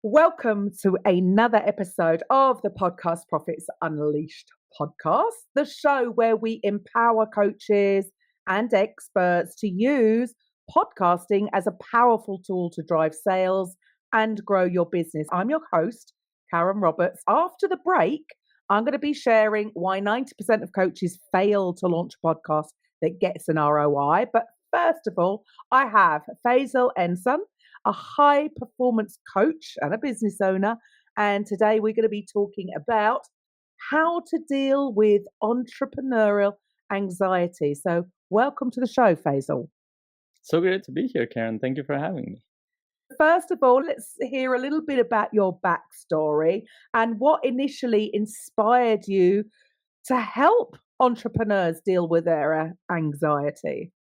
Welcome to another episode of the Podcast Profits Unleashed podcast, the show where we empower coaches and experts to use podcasting as a powerful tool to drive sales and grow your business. I'm your host, Karen Roberts. After the break, I'm going to be sharing why 90% of coaches fail to launch a podcast that gets an ROI. But first of all, I have Faisal Ensaun, a high performance coach and a business owner. And today we're going to be talking about how to deal with entrepreneurial anxiety. So, welcome to the show, Faisal. So great to be here, Karen. Thank you for having me. First of all, let's hear a little bit about your backstory and what initially inspired you to help entrepreneurs deal with their anxiety.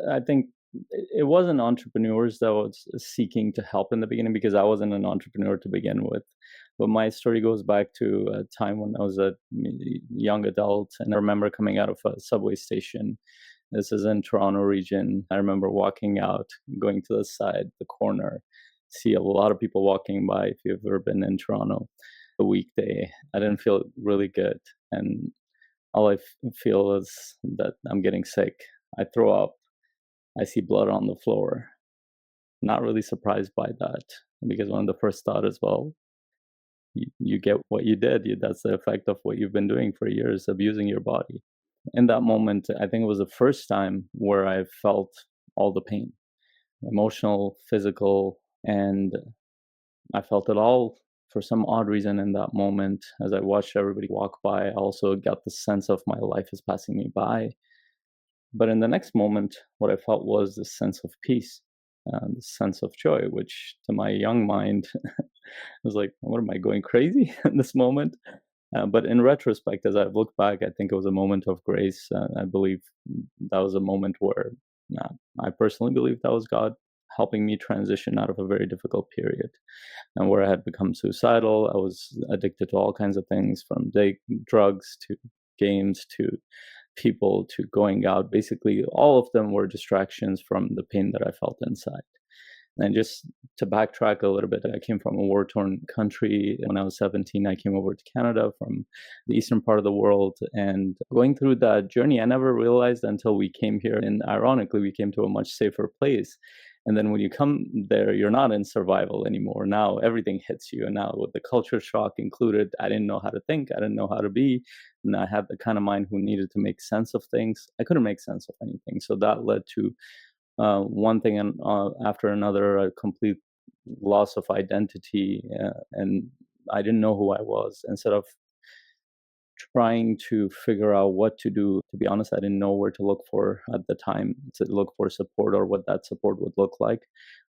I think it wasn't entrepreneurs that was seeking to help in the beginning because I wasn't an entrepreneur to begin with. But my story goes back to a time when I was a young adult, and I remember coming out of a subway station. This is in Toronto region. I remember walking out, going to the side, the corner, see a lot of people walking by. If you've ever been in Toronto, a weekday, I didn't feel really good, and all I feel is that I'm getting sick. I throw up. I see blood on the floor. Not really surprised by that because one of the first thought is, well, you get what you did. That's the effect of what you've been doing for years, abusing your body. In that moment, I think it was the first time where I felt all the pain, emotional, physical, and I felt it all for some odd reason in that moment. As I watched everybody walk by, I also got the sense of my life is passing me by. But in the next moment, what I felt was this sense of peace, this sense of joy, which to my young mind was like, what am I going crazy in this moment? But in retrospect, as I've looked back, I think it was a moment of grace. I believe that was a moment where I personally believe that was God helping me transition out of a very difficult period, and where I had become suicidal. I was addicted to all kinds of things, from drugs to games to people to going out. Basically, all of them were distractions from the pain that I felt inside. And just to backtrack a little bit, I came from a war-torn country. When I was 17, I came over to Canada from the eastern part of the world. And going through that journey, I never realized until we came here. And ironically, we came to a much safer place. And then when you come there, you're not in survival anymore. Now everything hits you. And now with the culture shock included, I didn't know how to think. I didn't know how to be. And I had the kind of mind who needed to make sense of things. I couldn't make sense of anything. So that led to one thing and after another, a complete loss of identity, and I didn't know who I was. Instead of trying to figure out what to do, to be honest, I didn't know where to look for at the time, to look for support or what that support would look like.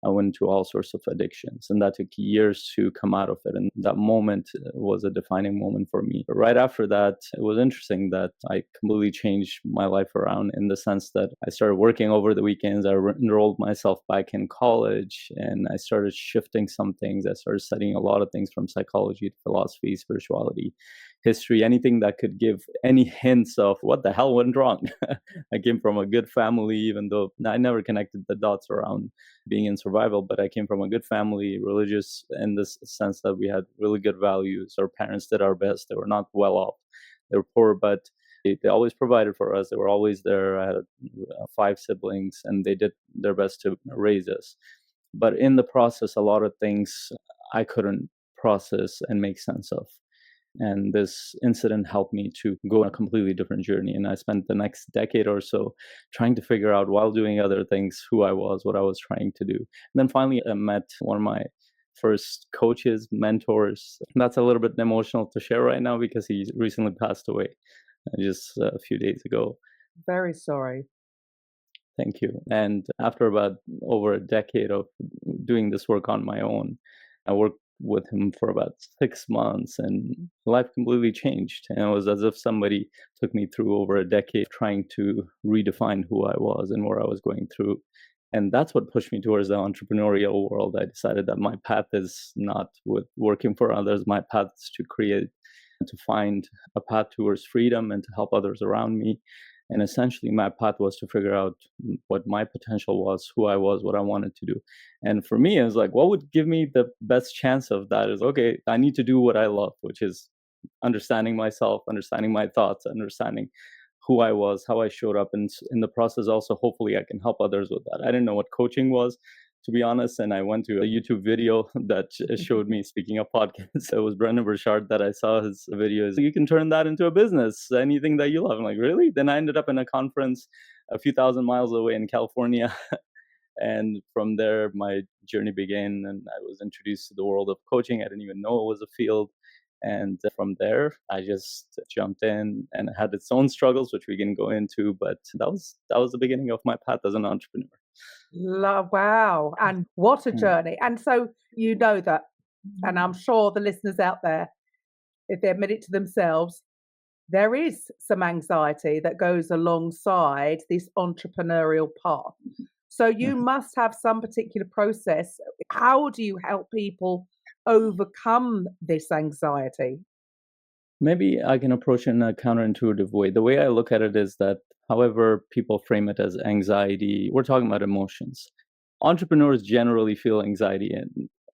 I went into all sorts of addictions, and that took years to come out of it. And that moment was a defining moment for me. But right after that, it was interesting that I completely changed my life around, in the sense that I started working over the weekends. I enrolled myself back in college, and I started shifting some things. I started studying a lot of things, from psychology to philosophy, spirituality, history, anything that could give any hints of what the hell went wrong. I came from a good family, even though I never connected the dots around being in survival, but I came from a good family, religious in this sense that we had really good values. Our parents did our best. They were not well off. They were poor, but they always provided for us. They were always there. I had 5 siblings, and they did their best to raise us. But in the process, a lot of things I couldn't process and make sense of. And this incident helped me to go on a completely different journey. And I spent the next decade or so trying to figure out, while doing other things, who I was, what I was trying to do. And then finally, I met one of my first coaches, mentors. That's a little bit emotional to share right now because he recently passed away just a few days ago. Very sorry. Thank you. And after about over a decade of doing this work on my own, I worked with him for about 6 months, and life completely changed. And it was as if somebody took me through over a decade trying to redefine who I was and where I was going through. And that's what pushed me towards the entrepreneurial world. I decided that my path is not with working for others. My path is to create, to find a path towards freedom and to help others around me. And essentially, my path was to figure out what my potential was, who I was, what I wanted to do. And for me, it was like, what would give me the best chance of that is, okay, I need to do what I love, which is understanding myself, understanding my thoughts, understanding who I was, how I showed up, and in the process, also hopefully I can help others with that. I didn't know what coaching was, to be honest, and I went to a YouTube video that showed me. Speaking of podcasts, it was Brendan Burchard that I saw his videos. You can turn that into a business, anything that you love. I'm like, really? Then I ended up in a conference a few thousand miles away in California. And from there, my journey began, and I was introduced to the world of coaching. I didn't even know it was a field. And from there, I just jumped in, and it had its own struggles, which we can go into. But that was the beginning of my path as an entrepreneur. Wow. And what a Mm. journey. And so you know that, and I'm sure the listeners out there, if they admit it to themselves, there is some anxiety that goes alongside this entrepreneurial path. So you Mhm. must have some particular process. How do you help people overcome this anxiety? Maybe I can approach it in a counterintuitive way. The way I look at it is that, however people frame it as anxiety, we're talking about emotions. Entrepreneurs generally feel anxiety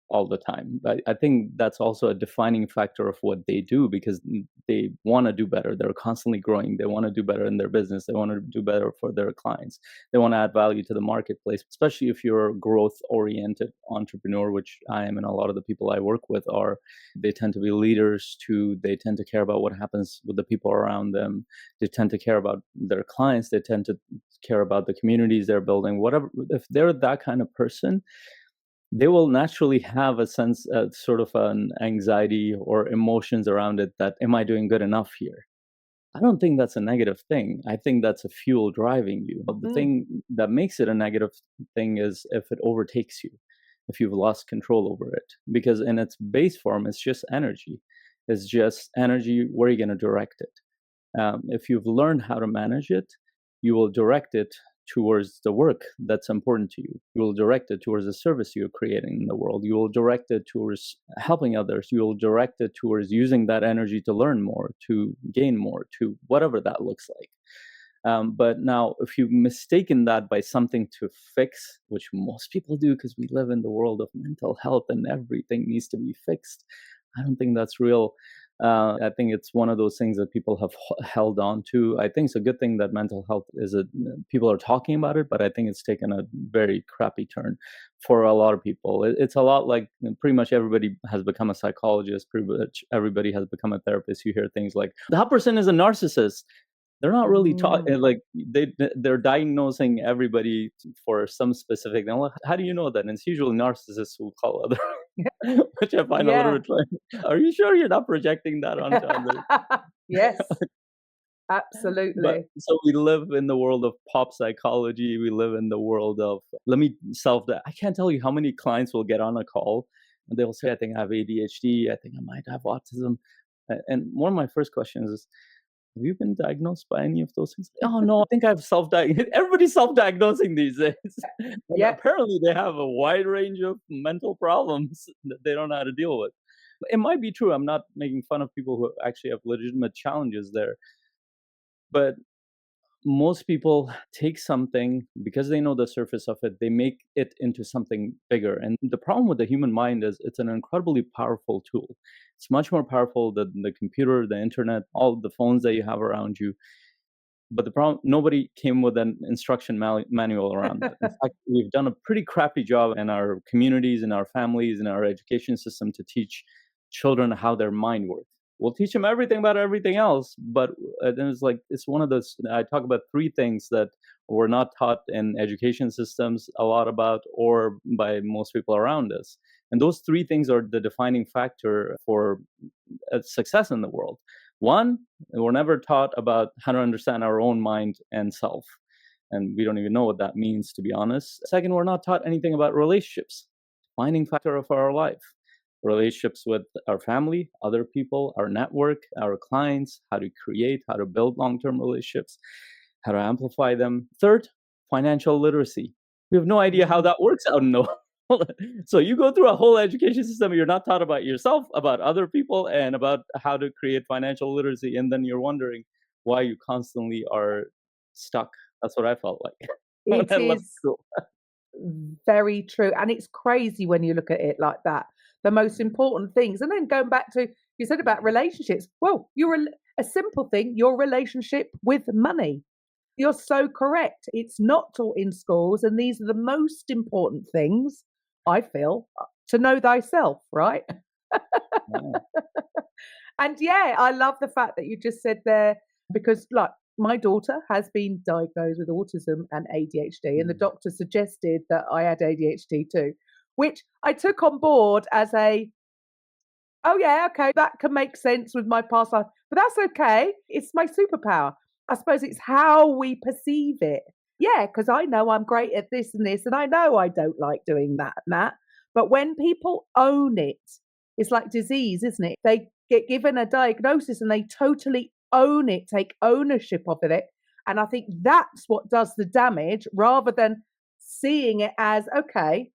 all the time. I think that's also a defining factor of what they do, because they want to do better. They're constantly growing. They want to do better in their business. They want to do better for their clients. They want to add value to the marketplace, especially if you're a growth oriented entrepreneur, which I am, and a lot of the people I work with are. They tend to be leaders too. They tend to care about what happens with the people around them. They tend to care about their clients. They tend to care about the communities they're building. Whatever, if they're that kind of person, they will naturally have a sense, sort of an anxiety or emotions around it, that am I doing good enough here? I don't think that's a negative thing. I think that's a fuel driving you. But the Mm, thing that makes it a negative thing is if it overtakes you, if you've lost control over it. Because in its base form, it's just energy. It's just energy. Where are you going to direct it? If you've learned how to manage it, you will direct it towards the work that's important to you. You will direct it towards the service you're creating in the world. You will direct it towards helping others. You will direct it towards using that energy to learn more, to gain more, to whatever that looks like. But now, if you've mistaken that by something to fix, which most people do because we live in the world of mental health and everything needs to be fixed, I don't think that's real. I think it's one of those things that people have held on to. I think it's a good thing that mental health is people are talking about it, but I think it's taken a very crappy turn for a lot of people. It's a lot like, pretty much everybody has become a psychologist. Pretty much everybody has become a therapist. You hear things like, that person is a narcissist. They're not really mm. like they're diagnosing everybody for some specific thing. Well, how do you know that? And it's usually narcissists who call other, which I find a little Yeah. bit funny. Are you sure you're not projecting that onto others? Yes, But absolutely. so we live in the world of pop psychology. We live in the world of, let me self that. I can't tell you how many clients will get on a call and they'll say, I think I have ADHD. I think I might have autism. And one of my first questions is, have you been diagnosed by any of those things? Oh no, I think I've self-diagnosed. Everybody's self-diagnosing these days. And Yeah. apparently they have a wide range of mental problems that they don't know how to deal with. It might be true. I'm not making fun of people who actually have legitimate challenges there. But most people take something because they know the surface of it, they make it into something bigger. And the problem with the human mind is it's an incredibly powerful tool. It's much more powerful than the computer, the internet, all the phones that you have around you. But the problem, nobody came with an instruction manual around that. In fact, we've done a pretty crappy job in our communities, in our families, in our education system to teach children how their mind works. We'll teach them everything about everything else, but then it's like, it's one of those. I talk about three things that we're not taught in education systems a lot about, or by most people around us. And those three things are the defining factor for success in the world. One, we're never taught about how to understand our own mind and self. And we don't even know what that means, to be honest. Second, we're not taught anything about relationships, defining factor of our life. Relationships with our family, other people, our network, our clients, how to create, how to build long term relationships, how to amplify them. Third, financial literacy. We have no idea how Mm. that works out in the world. So you go through a whole education system, you're not taught about yourself, about other people, and about how to create financial literacy. And then you're wondering why you constantly are stuck. That's what I felt like when It I left is school. very true. And it's crazy when you look at it like that. The most important things. And then going back to, you said about relationships. Well, a simple thing, your relationship with money. You're so correct. It's not taught in schools. And these are the most important things, I feel, to know thyself, right? Yeah. And yeah, I love the fact that you just said there, because like my daughter has been diagnosed with autism and ADHD, and the Mm. doctor suggested that I had ADHD too, which I took on board as a, oh yeah, okay, that can make sense with my past life, but that's okay. It's my superpower. I suppose it's how we perceive it. Yeah, because I know I'm great at this and this, and I know I don't like doing that and that. But when people own it, it's like disease, isn't it? They get given a diagnosis and they totally own it, take ownership of it. And I think that's what does the damage rather than seeing it as, okay,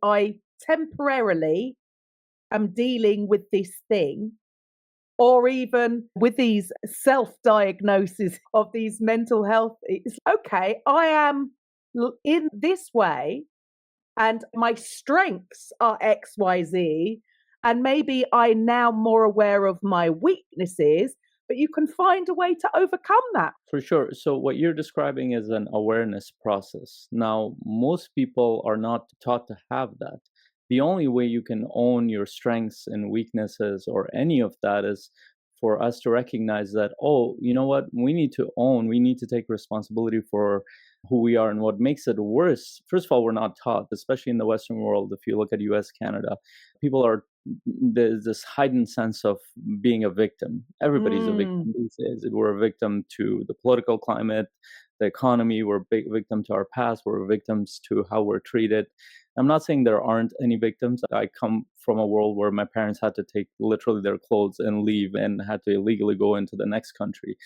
I temporarily am dealing with this thing, or even with these self diagnoses of these mental health. It's okay, I am in this way, and my strengths are XYZ, and maybe I'm now more aware of my weaknesses, but you can find a way to overcome that. For sure. So, what you're describing is an awareness process. Now, most people are not taught to have that. The only way you can own your strengths and weaknesses or any of that is for us to recognize that, oh, you know what, we need to take responsibility for who we are. And what makes it worse, first of all, we're not taught, especially in the Western world. If you look at US, Canada, people are, there's this heightened sense of being a victim. Everybody's a Mm, victim these days. We're a victim to the political climate, the economy. We're a big victim to our past. We're victims to how we're treated. I'm not saying there aren't any victims. I come from a world where my parents had to take literally their clothes and leave and had to illegally go into the next country.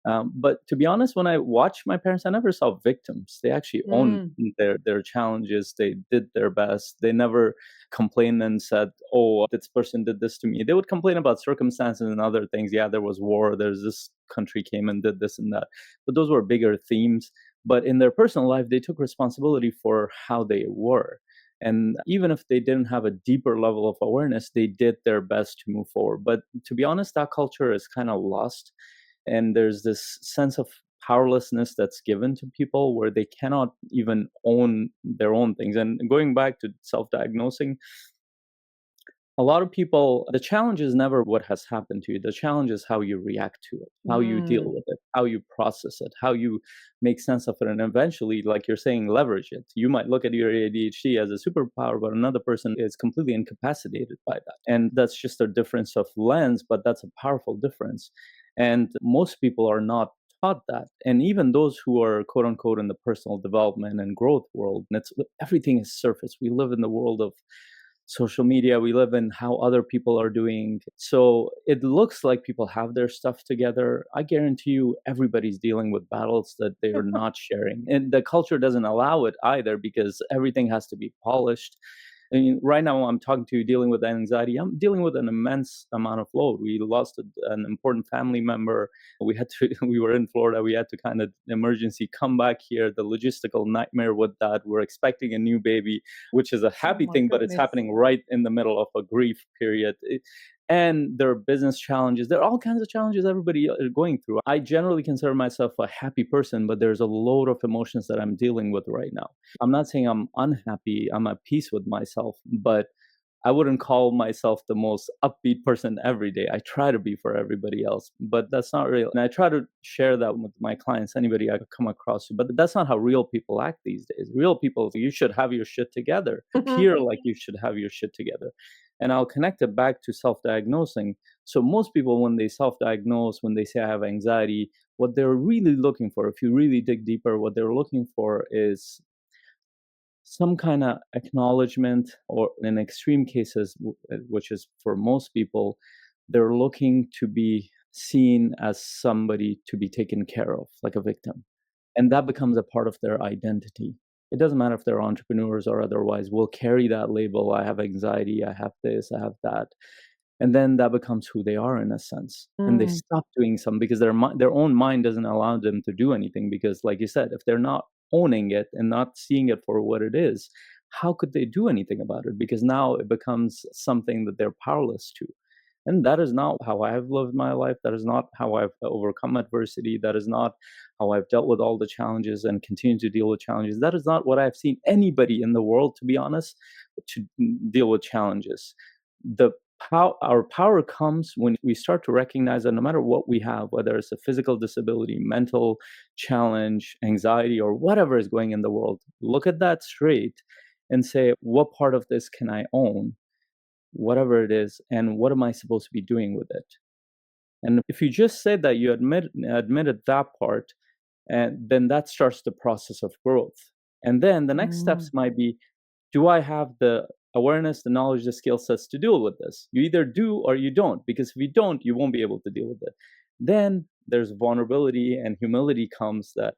But to be honest, when I watched my parents, I never saw victims. They actually owned mm. their challenges. They did their best. They never complained and said, "Oh, this person did this to me." They would complain about circumstances and other things. Yeah, there was war. There's this country came and did this and that. But those were bigger themes. But in their personal life, they took responsibility for how they were. And even if they didn't have a deeper level of awareness, they did their best to move forward. But to be honest, that culture is kind of lost, and there's this sense of powerlessness that's given to people where they cannot even own their own things. And going back to self-diagnosing, a lot of people, the challenge is never what has happened to you. The challenge is how you react to it, how you deal Mm. with it, how you process it, how you make sense of it, and eventually, like you're saying, leverage it. You might look at your ADHD as a superpower, but another person is completely incapacitated by that. And that's just a difference of lens, but that's a powerful difference. And most people are not taught that. And even those who are quote unquote in the personal development and growth world, and it's everything is surface. We live in the world of social media, we live in how other people are doing. So it looks like people have their stuff together. I guarantee you everybody's dealing with battles that they are not sharing, and the culture doesn't allow it either because everything has to be polished. I mean, right now I'm talking to you dealing with anxiety. I'm dealing with an immense amount of load. We lost an important family member. We had to, we were in Florida. We had to kind of emergency come back here. The logistical nightmare with that. We're expecting a new baby, which is a Oh happy my thing, but it's goodness. happening right in the middle of a grief period. And there are business challenges. There are all kinds of challenges everybody is going through. I generally consider myself a happy person, but there's a load of emotions that I'm dealing with right now. I'm not saying I'm unhappy. I'm at peace with myself, but I wouldn't call myself the most upbeat person every day. I try to be for everybody else, but that's not real. And I try to share that with my clients, anybody I come across. But that's not how real people act these days. Real people, you should have your shit together, appear like you should have your shit together. And I'll connect it back to self diagnosing. So, most people, when they self diagnose, when they say I have anxiety, what they're really looking for, if you really dig deeper, what they're looking for is some kind of acknowledgement, or in extreme cases, which is for most people, they're looking to be seen as somebody to be taken care of, like a victim. And that becomes a part of their identity. It doesn't matter if they're entrepreneurs or otherwise, will carry that label. I have anxiety, I have this, I have that. And then that becomes who they are in a sense. And they Mm. stop doing something because their own mind doesn't allow them to do anything. Because, like you said, if they're not owning it and not seeing it for what it is, how could they do anything about it? Because now it becomes something that they're powerless to. And that is not how I have lived my life. That is not how I've overcome adversity. That is not how I've dealt with all the challenges and continue to deal with challenges. That is not what I've seen anybody in the world, to be honest, to deal with challenges. The our power comes when we start to recognize that no matter what we have, whether it's a physical disability, mental challenge, anxiety, or whatever is going in the world, look at that straight and say, what part of this can I own, whatever it is, and what am I supposed to be doing with it? And if you just say that you admitted that part, and then that starts the process of growth. And then the next steps Mm. might be, do I have the awareness, the knowledge, the skill sets to deal with this? You either do or you don't, because if you don't, you won't be able to deal with it. Then there's vulnerability and humility comes that,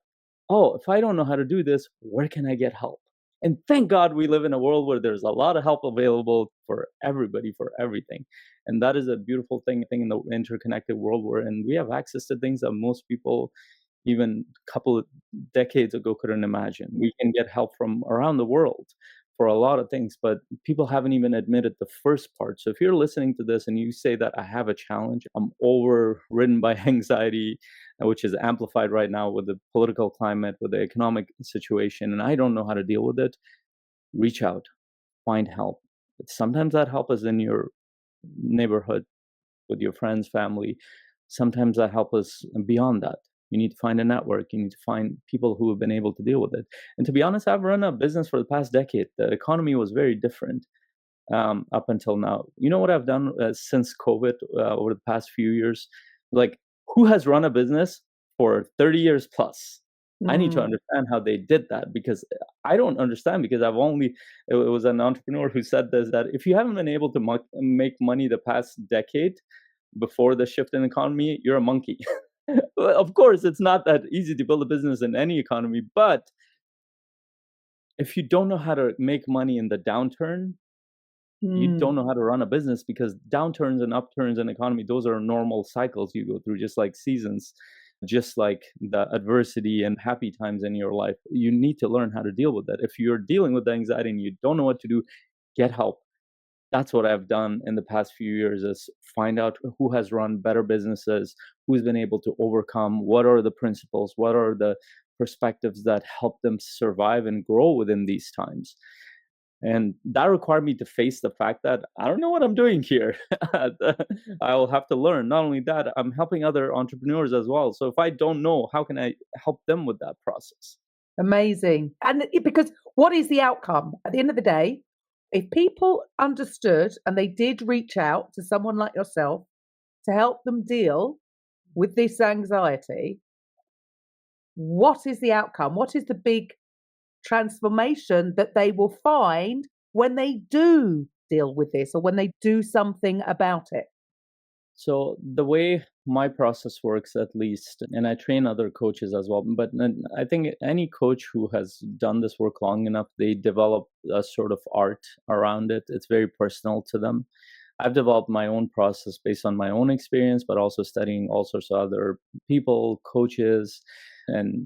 oh, if I don't know how to do this, where can I get help? And thank God we live in a world where there's a lot of help available for everybody, for everything. And that is a beautiful thing in the interconnected world we're in. We have access to things that most people even a couple of decades ago couldn't imagine. We can get help from around the world for a lot of things, but people haven't even admitted the first part. So if you're listening to this and you say that I have a challenge, I'm overridden by anxiety, which is amplified right now with the political climate, with the economic situation, and I don't know how to deal with it, reach out, find help. Sometimes that help is in your neighborhood, with your friends, family. Sometimes that help is beyond that. You need to find a network. You need to find people who have been able to deal with it. And to be honest, I've run a business for the past decade. The economy was very different up until now. You know what I've done since COVID over the past few years? Like, who has run a business for 30 years plus? I need to Mm. understand how they did that, because I don't understand, because it was an entrepreneur who said this, that if you haven't been able to make money the past decade before the shift in economy, you're a monkey. Well, of course, it's not that easy to build a business in any economy, but if you don't know how to make money in the downturn, you Mm. don't know how to run a business, because downturns and upturns in economy, those are normal cycles you go through, just like seasons, just like the adversity and happy times in your life. You need to learn how to deal with that. If you're dealing with the anxiety and you don't know what to do, get help. That's what I've done in the past few years, is find out who has run better businesses, who's been able to overcome, what are the principles, what are the perspectives that help them survive and grow within these times. And that required me to face the fact that I don't know what I'm doing here. I'll have to learn. Not only that, I'm helping other entrepreneurs as well. So if I don't know, how can I help them with that process? Amazing. And because what is the outcome? At the end of the day, if people understood and they did reach out to someone like yourself to help them deal with this anxiety, what is the outcome? What is the big transformation that they will find when they do deal with this or when they do something about it? So the way my process works, at least, and I train other coaches as well, but I think any coach who has done this work long enough, they develop a sort of art around it. It's very personal to them. I've developed my own process based on my own experience, but also studying all sorts of other people, coaches, and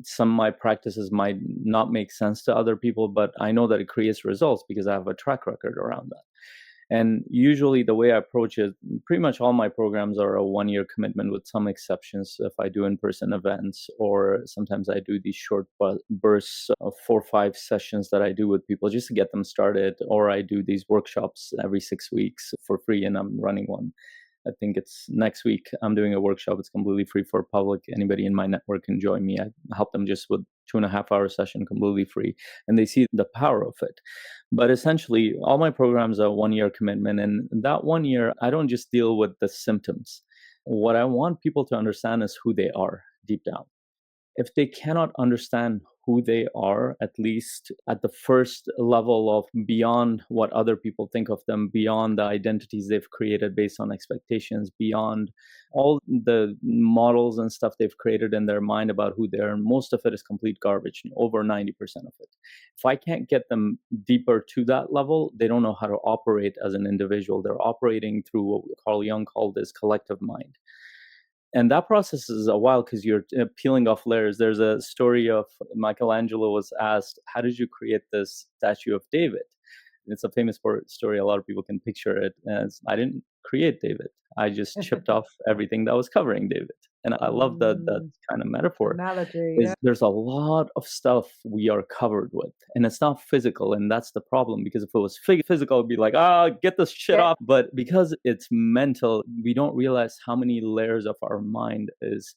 some of my practices might not make sense to other people, but I know that it creates results because I have a track record around that. And usually, the way I approach it, pretty much all my programs are a 1 year commitment with some exceptions. If I do in person events, or sometimes I do these short bursts of 4 or 5 sessions that I do with people just to get them started, or I do these workshops every 6 weeks for free, and I'm running one. I think it's next week. I'm doing a workshop. It's completely free for public. Anybody in my network can join me. I help them just with 2.5 hour session, completely free, and they see the power of it. But essentially, all my programs are 1 year commitment, and that 1 year, I don't just deal with the symptoms. What I want people to understand is who they are deep down. If they cannot understand who they are, at least at the first level of beyond what other people think of them, beyond the identities they've created based on expectations, beyond all the models and stuff they've created in their mind about who they are. And most of it is complete garbage, over 90% of it. If I can't get them deeper to that level, they don't know how to operate as an individual. They're operating through what Carl Jung called this collective mind. And that process is a while because you're peeling off layers. There's a story of Michelangelo was asked, how did you create this statue of David? And it's a famous story. A lot of people can picture it as, I didn't create David. I just chipped off everything that was covering David. And I love that kind of metaphor. Analogy, is there's a lot of stuff we are covered with, and it's not physical, and that's the problem. Because if it was physical, it'd be like, get this shit off. But because it's mental, we don't realize how many layers of our mind is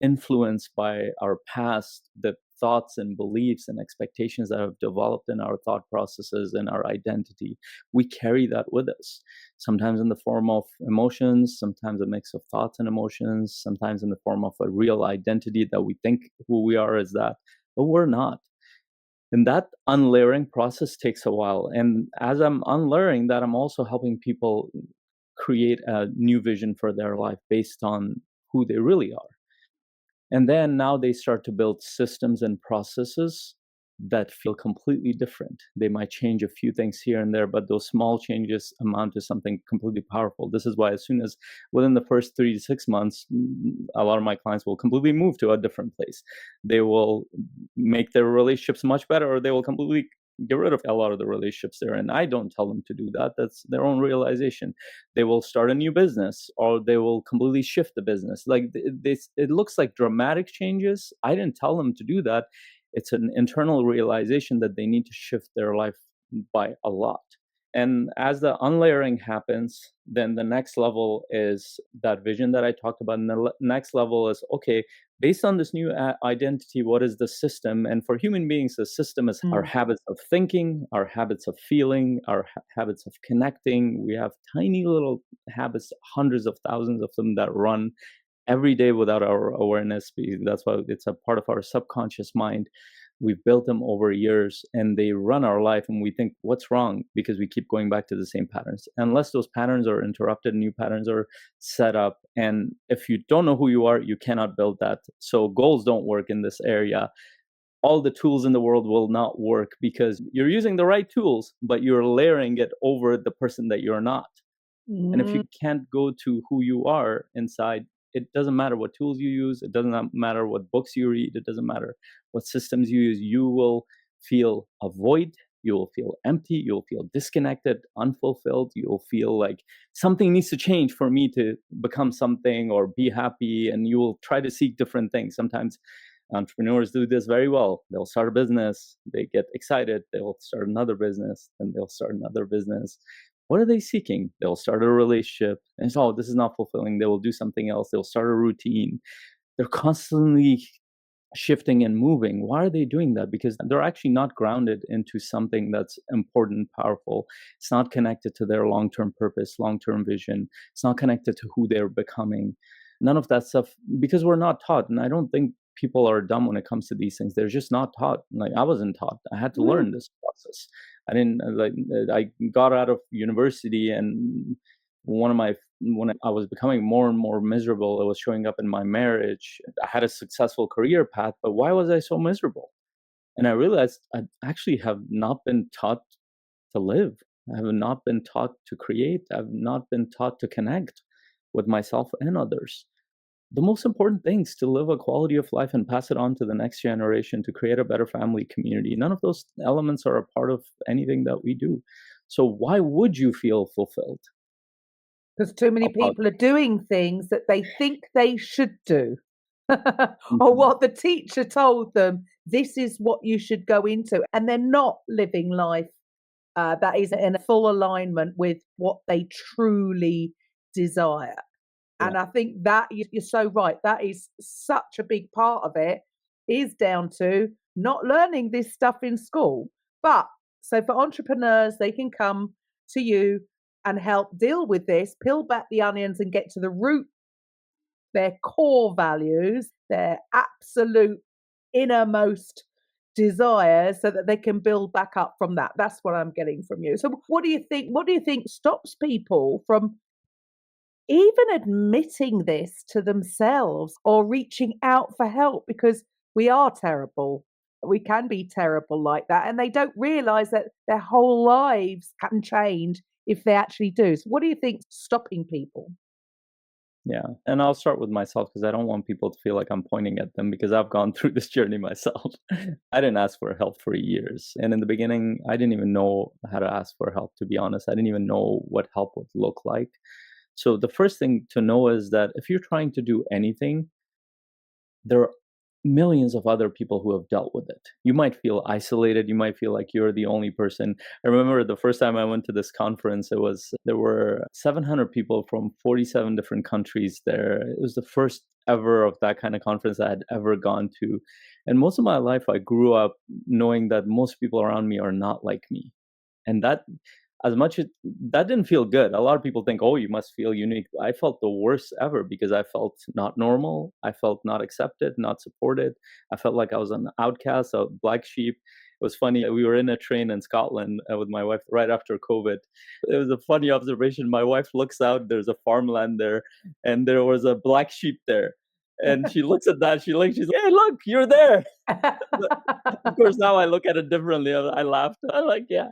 influenced by our past, the thoughts and beliefs and expectations that have developed in our thought processes and our identity. We carry that with us, sometimes in the form of emotions, sometimes a mix of thoughts and emotions, sometimes in the form of a real identity that we think who we are is that, but we're not. And that unlayering process takes a while. And as I'm unlayering that, I'm also helping people create a new vision for their life based on who they really are. And then now they start to build systems and processes that feel completely different. They might change a few things here and there, but those small changes amount to something completely powerful. This is why as soon as within the first 3 to 6 months, a lot of my clients will completely move to a different place. They will make their relationships much better, or they will completely get rid of a lot of the relationships there. And I don't tell them to do that. That's their own realization. They will start a new business, or they will completely shift the business. Like this, it looks like dramatic changes. I didn't tell them to do that. It's an internal realization that they need to shift their life by a lot. And as the unlayering happens, then the next level is that vision that I talked about. And the next level is, okay, based on this new identity, what is the system? And for human beings, the system is our habits of thinking, our habits of feeling, our habits of connecting. We have tiny little habits, hundreds of thousands of them that run every day without our awareness. That's why it's a part of our subconscious mind. We've built them over years, and they run our life, and we think, what's wrong? Because we keep going back to the same patterns. Unless those patterns are interrupted, new patterns are set up. And if you don't know who you are, you cannot build that. So goals don't work in this area. All the tools in the world will not work because you're using the right tools, but you're layering it over the person that you're not. And if you can't go to who you are inside, it doesn't matter what tools you use. It doesn't matter what books you read. It doesn't matter what systems you use. You will feel a void. You will feel empty. You'll feel disconnected, unfulfilled. You'll feel like something needs to change for me to become something or be happy. And you will try to seek different things. Sometimes entrepreneurs do this very well. They'll start a business. They get excited. They'll start another business, and they'll start another business. What are they seeking? They'll start a relationship, and it's, oh, this is not fulfilling. They will do something else. They'll start a routine. They're constantly shifting and moving. Why are they doing that? Because they're actually not grounded into something that's important, powerful. It's not connected to their long-term purpose, long-term vision. It's not connected to who they're becoming. None of that stuff, because we're not taught. And I don't think people are dumb when it comes to these things. They're just not taught. Like, I wasn't taught. I had to learn this process. I got out of university, and when I was becoming more and more miserable, it was showing up in my marriage. I had a successful career path, but why was I so miserable? And I realized I actually have not been taught to live. I have not been taught to create. I've not been taught to connect with myself and others. The most important things to live a quality of life and pass it on to the next generation, to create a better family community. None of those elements are a part of anything that we do. So why would you feel fulfilled? Because too many people are doing things that they think they should do. Or what the teacher told them, this is what you should go into. And they're not living life that is in full alignment with what they truly desire. And I think that you're so right. That is such a big part of it, is down to not learning this stuff in school. But so for entrepreneurs, they can come to you and help deal with this, peel back the onions and get to the root, their core values, their absolute innermost desire so that they can build back up from that. That's what I'm getting from you. So what do you think stops people from even admitting this to themselves or reaching out for help? Because we are terrible. We can be terrible like that. And they don't realize that their whole lives can change if they actually do. So what do you think stopping people? Yeah. And I'll start with myself because I don't want people to feel like I'm pointing at them because I've gone through this journey myself. I didn't ask for help for years. And in the beginning, I didn't even know how to ask for help, to be honest. I didn't even know what help would look like. So the first thing to know is that if you're trying to do anything, there are millions of other people who have dealt with it. You might feel isolated. You might feel like you're the only person. I remember the first time I went to this conference, there were 700 people from 47 different countries there. It was the first ever of that kind of conference I had ever gone to. And most of my life, I grew up knowing that most people around me are not like me. And that as much as that didn't feel good. A lot of people think, oh, you must feel unique. I felt the worst ever because I felt not normal. I felt not accepted, not supported. I felt like I was an outcast, a black sheep. It was funny. We were in a train in Scotland with my wife right after COVID. It was a funny observation. My wife looks out, there's a farmland there, and there was a black sheep there. And she looks at that, she's like, hey, look, you're there. Of course, now I look at it differently. I laughed. I'm like, yeah.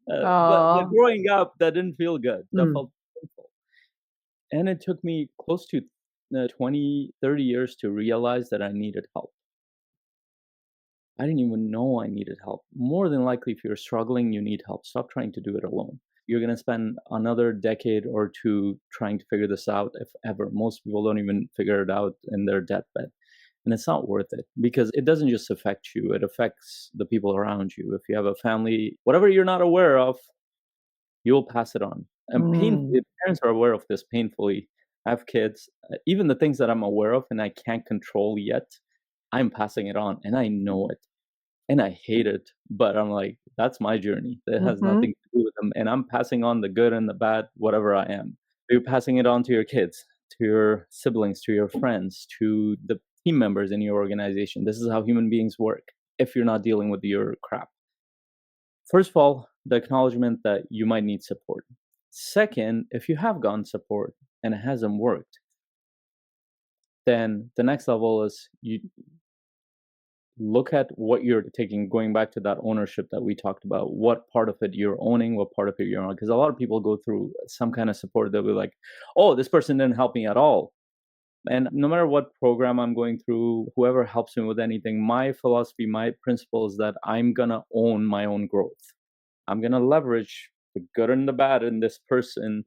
But growing up, that didn't feel good. That felt painful. And it took me close to 20, 30 years to realize that I needed help. I didn't even know I needed help. More than likely, if you're struggling, you need help. Stop trying to do it alone. You're going to spend another decade or two trying to figure this out, if ever. Most people don't even figure it out in their deathbed. And it's not worth it because it doesn't just affect you, it affects the people around you. If you have a family, whatever you're not aware of, you'll pass it on. And painfully, parents are aware of this painfully. I have kids, even the things that I'm aware of and I can't control yet, I'm passing it on and I know it. And I hate it, but I'm like, that's my journey. It has nothing to do with them. And I'm passing on the good and the bad, whatever I am. You're passing it on to your kids, to your siblings, to your friends, to the team members in your organization. This is how human beings work if you're not dealing with your crap. First of all, the acknowledgement that you might need support. Second, if you have gotten support and it hasn't worked, then the next level is you look at what you're taking, going back to that ownership that we talked about. What part of it you're owning, what part of it you're on. Because a lot of people go through some kind of support that we're like, oh, this person didn't help me at all. And no matter what program I'm going through, whoever helps me with anything, my philosophy, my principle is that I'm going to own my own growth. I'm going to leverage the good and the bad in this person,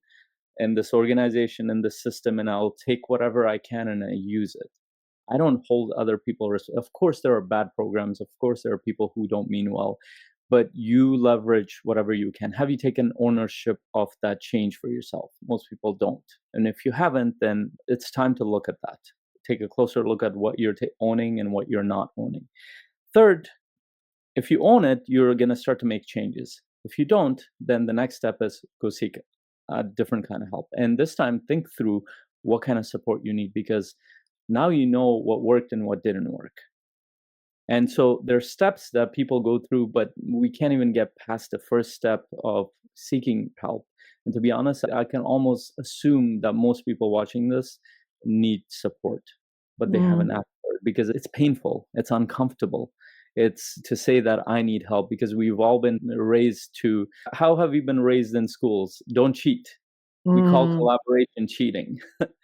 in this organization, in this system, and I'll take whatever I can and I use it. I don't hold other people. Of course, there are bad programs. Of course, there are people who don't mean well, but you leverage whatever you can. Have you taken ownership of that change for yourself? Most people don't. And if you haven't, then it's time to look at that. Take a closer look at what you're owning and what you're not owning. Third, if you own it, you're going to start to make changes. If you don't, then the next step is go seek a different kind of help. And this time, think through what kind of support you need, because now you know what worked and what didn't work. And so there's steps that people go through, but we can't even get past the first step of seeking help. And to be honest, I can almost assume that most people watching this need support, but they haven't asked for it because it's painful, it's uncomfortable. It's to say that I need help because we've all been raised to, how have you been raised in schools? Don't cheat. We call collaboration cheating.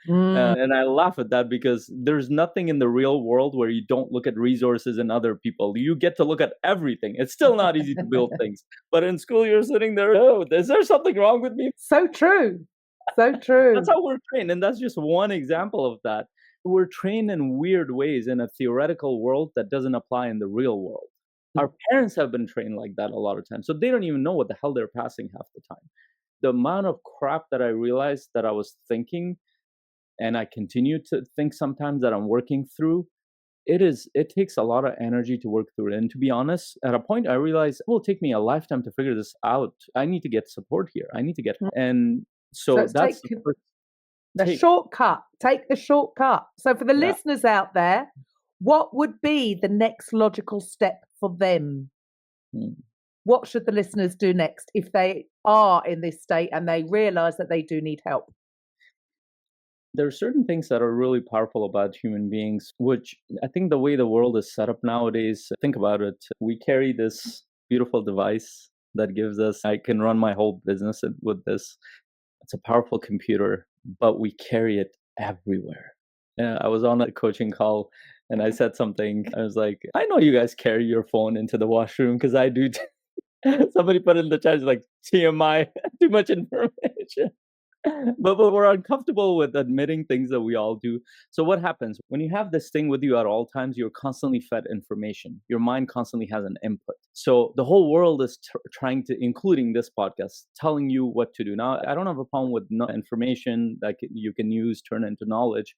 And I laugh at that because there's nothing in the real world where you don't look at resources and other people. You get to look at everything. It's still not easy to build things. But in school, you're sitting there, oh, is there something wrong with me? So true. So true. That's how we're trained. And that's just one example of that. We're trained in weird ways in a theoretical world that doesn't apply in the real world. Our parents have been trained like that a lot of times. So they don't even know what the hell they're passing half the time. The amount of crap that I realized that I was thinking, and I continue to think sometimes that I'm working through, it takes a lot of energy to work through it. And to be honest, at a point I realized it will take me a lifetime to figure this out. I need to get support here. I need to get, and so that's the shortcut. Take the shortcut. So for the listeners out there, what would be the next logical step for them? Mm. What should the listeners do next if they are in this state and they realize that they do need help? There are certain things that are really powerful about human beings, which I think the way the world is set up nowadays, think about it. We carry this beautiful device that gives us, I can run my whole business with this. It's a powerful computer, but we carry it everywhere. Yeah, I was on a coaching call and I said something. I was like, I know you guys carry your phone into the washroom because I do. Somebody put in the chat, like, TMI, too much information. But we're uncomfortable with admitting things that we all do. So what happens when you have this thing with you at all times? You're constantly fed information. Your mind constantly has an input. So the whole world is trying to, including this podcast, telling you what to do. Now, I don't have a problem with information that you can use, turn into knowledge.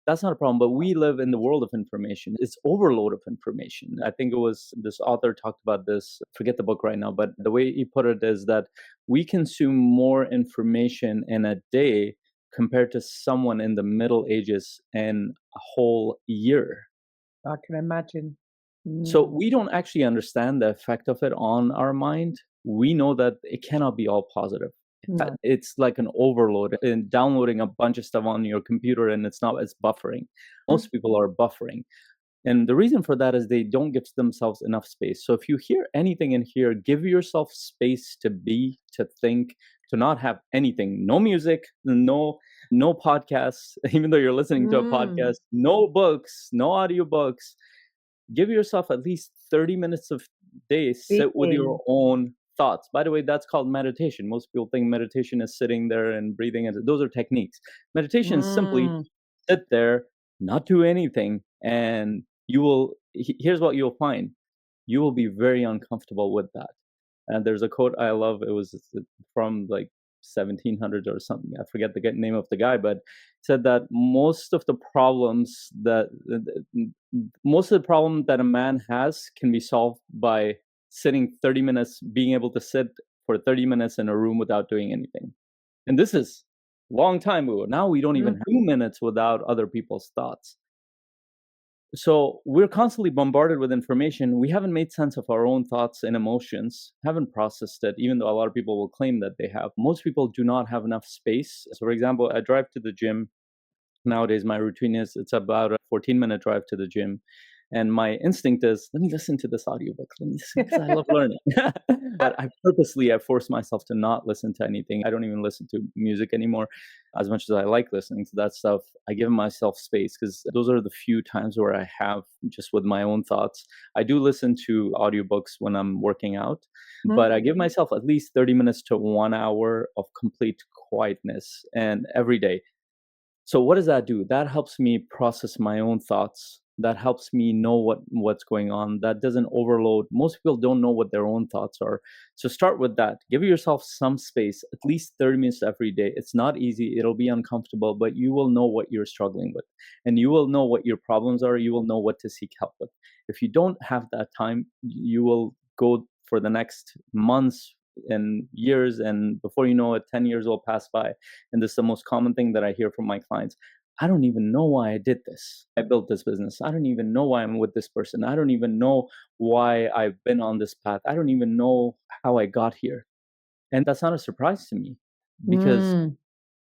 That's not a problem, but we live in the world of information. It's overload of information. I think it was this author talked about this, forget the book right now, but the way he put it is that we consume more information in a day compared to someone in the Middle Ages in a whole year. I can imagine. So we don't actually understand the effect of it on our mind. We know that it cannot be all positive. No. It's like an overload and downloading a bunch of stuff on your computer, and it's buffering. Most people are buffering. And the reason for that is they don't give themselves enough space. So if you hear anything in here, give yourself space to be, to think, to not have anything. No music, no podcasts, even though you're listening to a podcast, no books, no audiobooks. Give yourself at least 30 minutes of day, sit with your own thoughts. By the way, that's called meditation. Most people think meditation is sitting there and breathing, and those are techniques. Meditation is simply sit there, not do anything, and here's what you'll find. You will be very uncomfortable with that. And there's a quote I love. It was from like 1700s or something. I forget the name of the guy, but said that most of the problem that a man has can be solved by sitting 30 minutes, being able to sit for 30 minutes in a room without doing anything. And this is a long time ago. Now we don't even have 2 minutes without other people's thoughts. So we're constantly bombarded with information. We haven't made sense of our own thoughts and emotions, haven't processed it, even though a lot of people will claim that they have. Most people do not have enough space. So, for example, I drive to the gym. Nowadays, my routine is it's about a 14-minute drive to the gym. And my instinct is, let me listen to this audiobook. Let me listen, because I love learning. But I force myself to not listen to anything. I don't even listen to music anymore. As much as I like listening to that stuff, I give myself space because those are the few times where I have just with my own thoughts. I do listen to audiobooks when I'm working out, but I give myself at least 30 minutes to 1 hour of complete quietness and every day. So what does that do? That helps me process my own thoughts. That helps me know what's going on. That doesn't overload. Most people don't know what their own thoughts are. So start with that. Give yourself some space, at least 30 minutes every day. It's not easy. It'll be uncomfortable, but you will know what you're struggling with. And you will know what your problems are. You will know what to seek help with. If you don't have that time, you will go for the next months and years, and before you know it, 10 years will pass by. And this is the most common thing that I hear from my clients. I don't even know why I did this. I built this business. I don't even know why I'm with this person. I don't even know why I've been on this path. I don't even know how I got here. And that's not a surprise to me because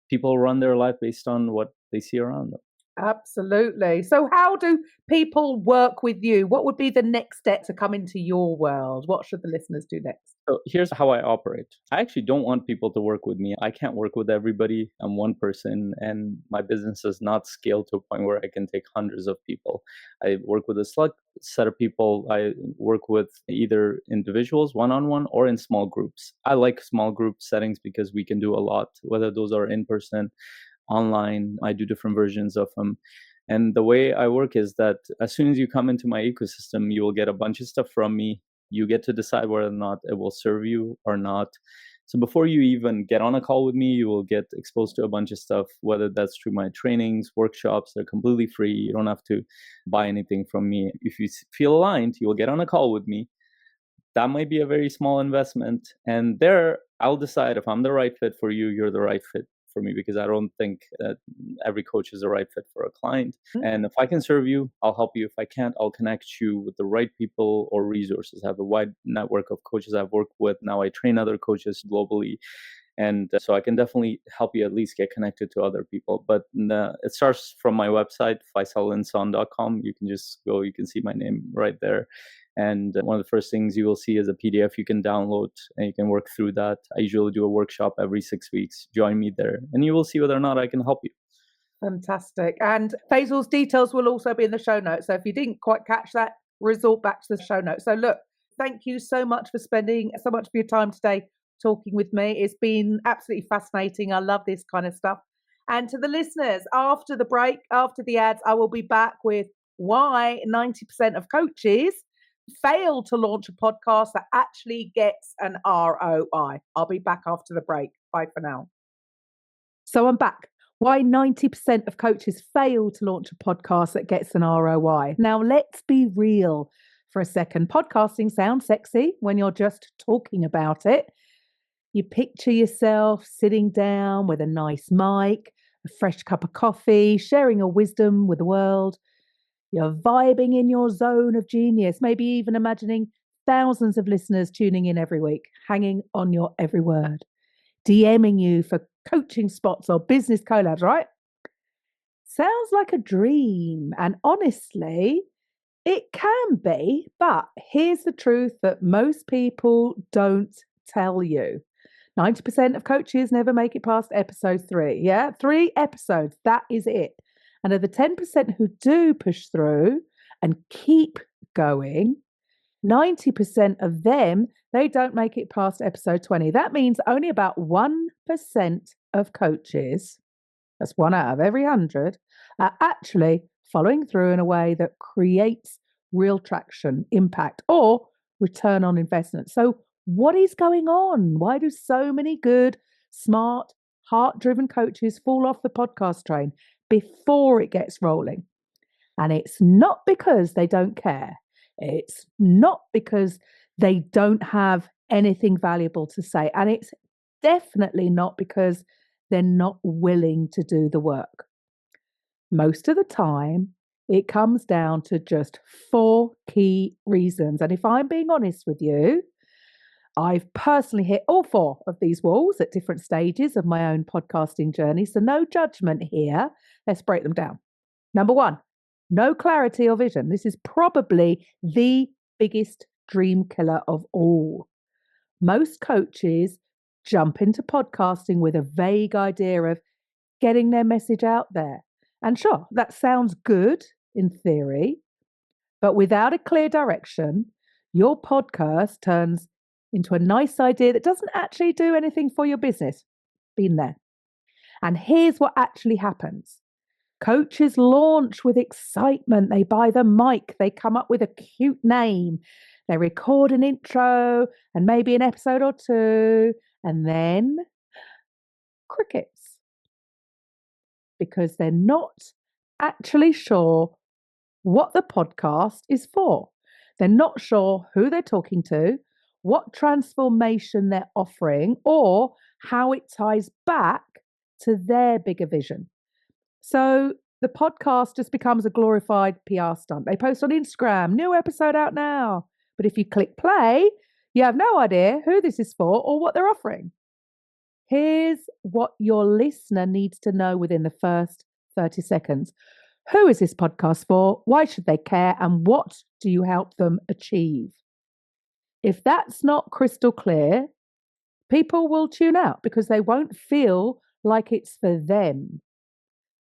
people run their life based on what they see around them. Absolutely. So how do people work with you? What would be the next step to come into your world? What should the listeners do next? So here's how I operate. I actually don't want people to work with me. I can't work with everybody. I'm one person, and my business is not scaled to a point where I can take hundreds of people. I work with a select set of people. I work with either individuals, one-on-one, or in small groups. I like small group settings because we can do a lot, whether those are in person, online. I do different versions of them. And the way I work is that as soon as you come into my ecosystem, you will get a bunch of stuff from me. You get to decide whether or not it will serve you or not. So before you even get on a call with me, you will get exposed to a bunch of stuff, whether that's through my trainings, workshops. They're completely free. You don't have to buy anything from me. If you feel aligned, you will get on a call with me. That might be a very small investment. And there, I'll decide if I'm the right fit for you, you're the right fit for me, because I don't think that every coach is the right fit for a client. Mm. And if I can serve you, I'll help you. If I can't, I'll connect you with the right people or resources. I have a wide network of coaches I've worked with. Now I train other coaches globally. And so I can definitely help you at least get connected to other people. But it starts from my website, faisalensaun.com. You can just go, you can see my name right there. And one of the first things you will see is a PDF you can download, and you can work through that. I usually do a workshop every 6 weeks. Join me there, and you will see whether or not I can help you. Fantastic. And Faisal's details will also be in the show notes. So if you didn't quite catch that, resort back to the show notes. So look, thank you so much for spending so much of your time today talking with me. It's been absolutely fascinating. I love this kind of stuff. And to the listeners, after the break, after the ads, I will be back with why 90% of coaches fail to launch a podcast that actually gets an ROI. I'll be back after the break. Bye for now. So I'm back. Why 90% of coaches fail to launch a podcast that gets an ROI. Now, let's be real for a second. Podcasting sounds sexy when you're just talking about it. You picture yourself sitting down with a nice mic, a fresh cup of coffee, sharing your wisdom with the world. You're vibing in your zone of genius, maybe even imagining thousands of listeners tuning in every week, hanging on your every word, DMing you for coaching spots or business collabs, right? Sounds like a dream. And honestly, it can be. But here's the truth that most people don't tell you. 90% of coaches never make it past episode 3. Yeah, 3 episodes. That is it. And of the 10% who do push through and keep going, 90% of them, they don't make it past episode 20. That means only about 1% of coaches, that's 1 out of every 100, are actually following through in a way that creates real traction, impact, or return on investment. So what is going on? Why do so many good, smart, heart-driven coaches fall off the podcast train before it gets rolling? And it's not because they don't care. It's not because they don't have anything valuable to say. And it's definitely not because they're not willing to do the work. Most of the time, it comes down to just 4 key reasons. And if I'm being honest with you, I've personally hit all 4 of these walls at different stages of my own podcasting journey. So no judgment here. Let's break them down. Number 1, no clarity or vision. This is probably the biggest dream killer of all. Most coaches jump into podcasting with a vague idea of getting their message out there. And sure, that sounds good in theory, but without a clear direction, your podcast turns into a nice idea that doesn't actually do anything for your business. Been there. And here's what actually happens. Coaches launch with excitement. They buy the mic. They come up with a cute name. They record an intro and maybe an episode or 2. And then crickets. Because they're not actually sure what the podcast is for. They're not sure who they're talking to, what transformation they're offering, or how it ties back to their bigger vision. So the podcast just becomes a glorified PR stunt. They post on Instagram, new episode out now. But if you click play, you have no idea who this is for or what they're offering. Here's what your listener needs to know within the first 30 seconds. Who is this podcast for? Why should they care? And what do you help them achieve? If that's not crystal clear, people will tune out because they won't feel like it's for them.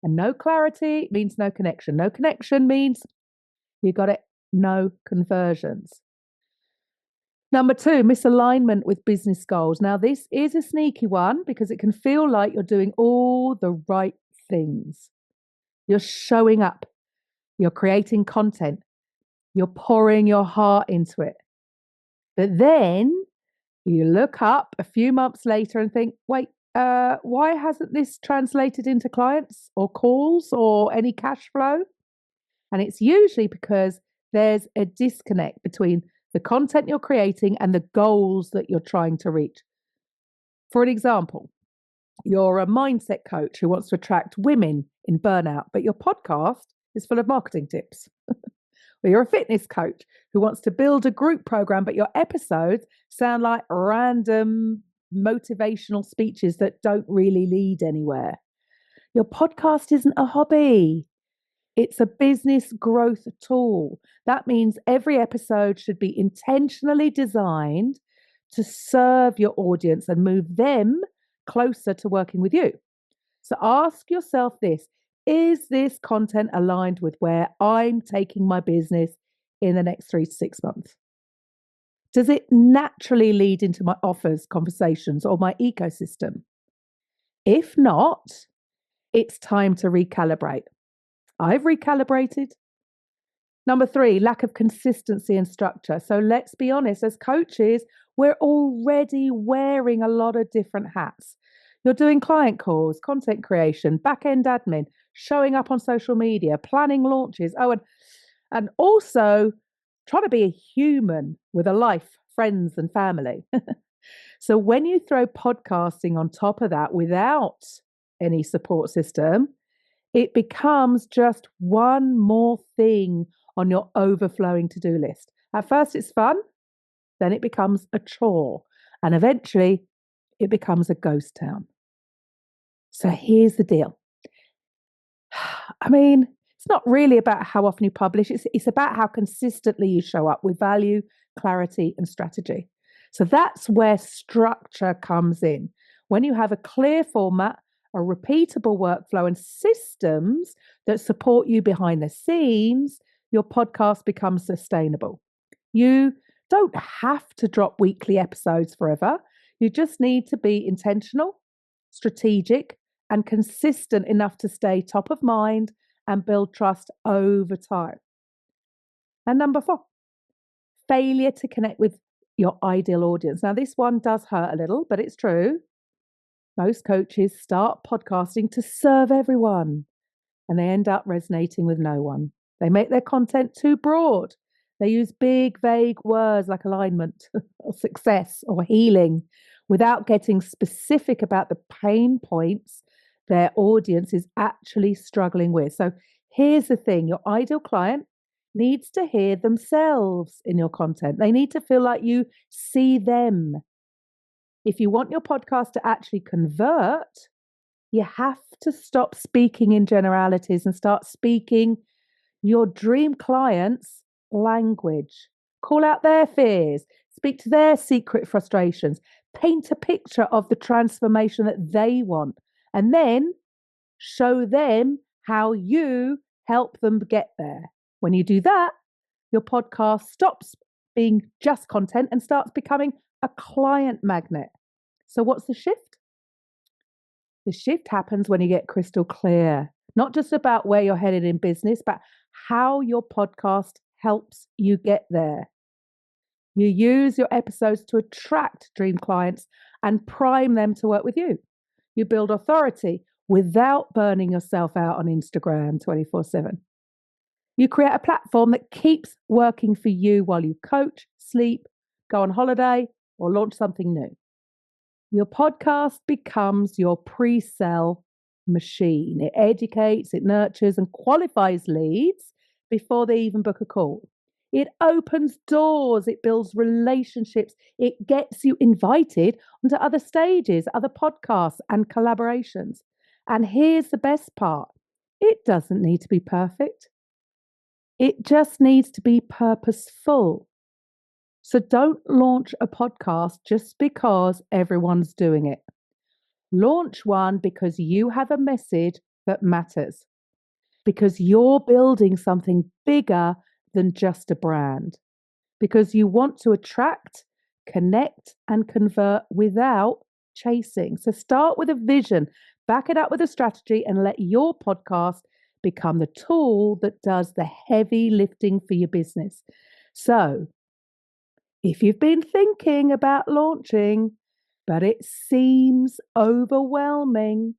And no clarity means no connection. No connection means you got it, no conversions. Number 2, misalignment with business goals. Now, this is a sneaky one because it can feel like you're doing all the right things. You're showing up. You're creating content. You're pouring your heart into it. But then you look up a few months later and think, wait, why hasn't this translated into clients or calls or any cash flow? And it's usually because there's a disconnect between the content you're creating and the goals that you're trying to reach. For an example, You're a mindset coach who wants to attract women in burnout, but your podcast is full of marketing tips. Or you're a fitness coach who wants to build a group program, but your episodes sound like random motivational speeches that don't really lead anywhere. Your podcast isn't a hobby. It's a business growth tool. That means every episode should be intentionally designed to serve your audience and move them closer to working with you. So ask yourself this: is this content aligned with where I'm taking my business in the next 3 to 6 months? Does it naturally lead into my offers, conversations, or my ecosystem? If not, it's time to recalibrate. I've recalibrated. Number 3, lack of consistency and structure. So let's be honest, as coaches, we're already wearing a lot of different hats. You're doing client calls, content creation, back-end admin, showing up on social media, planning launches. Oh, and also trying to be a human with a life, friends, and family. So when you throw podcasting on top of that without any support system, it becomes just one more thing on your overflowing to-do list. At first, it's fun, then it becomes a chore, and eventually it becomes a ghost town. So here's the deal. I mean, it's not really about how often you publish, it's about how consistently you show up with value, clarity, and strategy. So that's where structure comes in. When you have a clear format, a repeatable workflow, and systems that support you behind the scenes, your podcast becomes sustainable. You don't have to drop weekly episodes forever. You just need to be intentional, strategic, and consistent enough to stay top of mind and build trust over time. And number 4, failure to connect with your ideal audience. Now, this one does hurt a little, but it's true. Most coaches start podcasting to serve everyone, and they end up resonating with no one. They make their content too broad. They use big, vague words like alignment or success or healing without getting specific about the pain points their audience is actually struggling with. So here's the thing: your ideal client needs to hear themselves in your content. They need to feel like you see them. If you want your podcast to actually convert, you have to stop speaking in generalities and start speaking your dream client's language. Call out their fears, speak to their secret frustrations, paint a picture of the transformation that they want, and then show them how you help them get there. When you do that, your podcast stops being just content and starts becoming a client magnet. So what's the shift? The shift happens when you get crystal clear, not just about where you're headed in business, but how your podcast helps you get there. You use your episodes to attract dream clients and prime them to work with you. You build authority without burning yourself out on Instagram 24/7. You create a platform that keeps working for you while you coach, sleep, go on holiday, or launch something new. Your podcast becomes your pre-sale machine. It educates, it nurtures, and qualifies leads before they even book a call. It opens doors, it builds relationships, it gets you invited onto other stages, other podcasts, and collaborations. And here's the best part: it doesn't need to be perfect, it just needs to be purposeful. So don't launch a podcast just because everyone's doing it. Launch one because you have a message that matters, because you're building something bigger than just a brand, because you want to attract, connect, and convert without chasing. So start with a vision, back it up with a strategy, and let your podcast become the tool that does the heavy lifting for your business. So if you've been thinking about launching, but it seems overwhelming,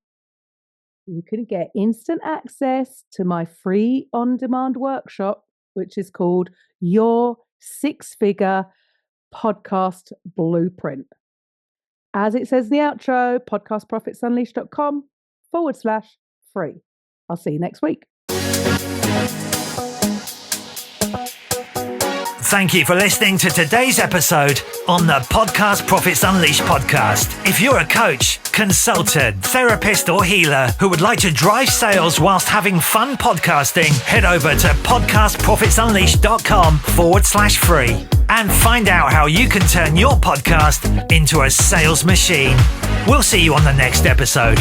you can get instant access to my free on-demand workshop, which is called Your Six-Figure Podcast Blueprint. As it says in the outro, podcastprofitsunleashed.com/free. I'll see you next week. Thank you for listening to today's episode on the Podcast Profits Unleashed podcast. If you're a coach, consultant, therapist, or healer who would like to drive sales whilst having fun podcasting, head over to podcastprofitsunleashed.com/free and find out how you can turn your podcast into a sales machine. We'll see you on the next episode.